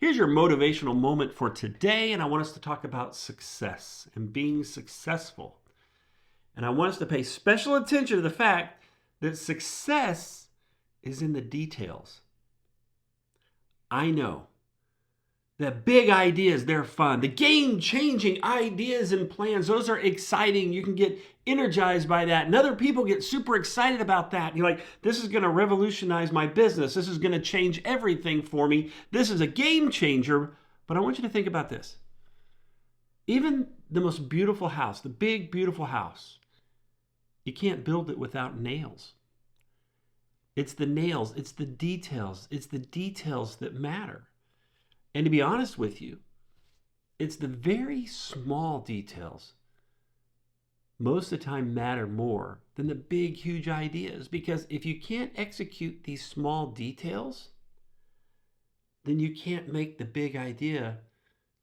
Here's your motivational moment for today, and I want us to talk about success and being successful. And I want us to pay special attention to the fact that success is in the details. I know that big ideas, they're fun. The game-changing ideas and plans, those are exciting. You can get energized by that. And other people get super excited about that. You're like, this is going to revolutionize my business. This is going to change everything for me. This is a game changer. But I want you to think about this. Even the most beautiful house, the big, beautiful house, you can't build it without nails. It's the nails. It's the details. It's the details that matter. And to be honest with you, it's the very small details most of the time matter more than the big, huge ideas. Because if you can't execute these small details, then you can't make the big idea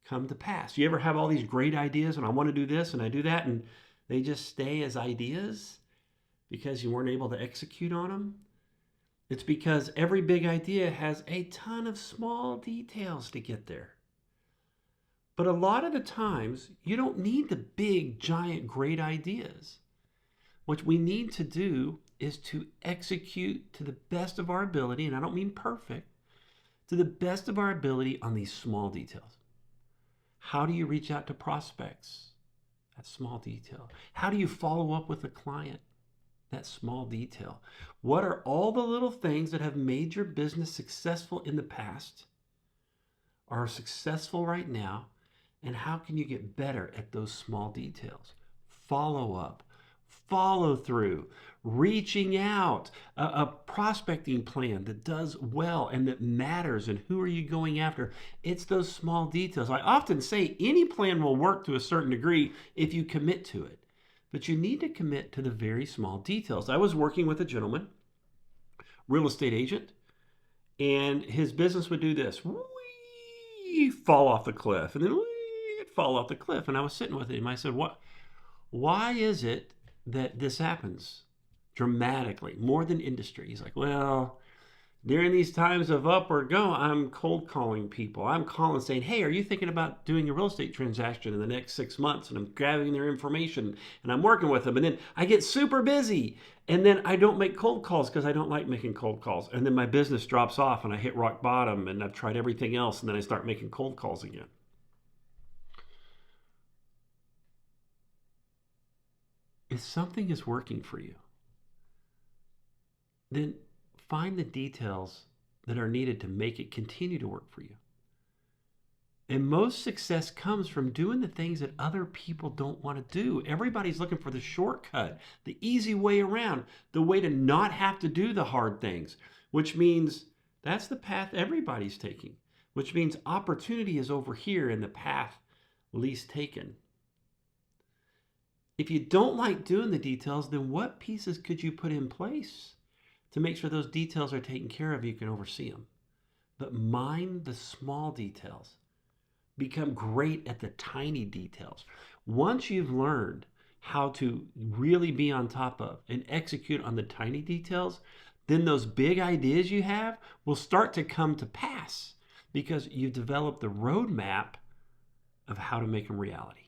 come to pass. You ever have all these great ideas and I want to do this and I do that and they just stay as ideas because you weren't able to execute on them? It's because every big idea has a ton of small details to get there. But a lot of the times, you don't need the big, giant, great ideas. What we need to do is to execute to the best of our ability, and I don't mean perfect, to the best of our ability on these small details. How do you reach out to prospects? That small detail. How do you follow up with a client? That small detail. What are all the little things that have made your business successful in the past, are successful right now, and how can you get better at those small details? Follow up, follow through, reaching out, a prospecting plan that does well and that matters, and who are you going after? It's those small details. I often say any plan will work to a certain degree if you commit to it. But you need to commit to the very small details. I was working with a gentleman, real estate agent, and his business would do this. Whee, fall off the cliff. And then whee, fall off the cliff. And I was sitting with him. I said, why is it that this happens dramatically, more than industry? He's like, well, during these times of up or go, I'm cold calling people. I'm calling saying, hey, are you thinking about doing a real estate transaction in the next 6 months? And I'm grabbing their information and I'm working with them. And then I get super busy. And then I don't make cold calls because I don't like making cold calls. And then my business drops off and I hit rock bottom and I've tried everything else. And then I start making cold calls again. If something is working for you, then find the details that are needed to make it continue to work for you. And most success comes from doing the things that other people don't want to do. Everybody's looking for the shortcut, the easy way around, the way to not have to do the hard things, which means that's the path everybody's taking, which means opportunity is over here in the path least taken. If you don't like doing the details, then what pieces could you put in place to make sure those details are taken care of? You can oversee them. But mind the small details. Become great at the tiny details. Once you've learned how to really be on top of and execute on the tiny details, then those big ideas you have will start to come to pass because you've developed the roadmap of how to make them reality.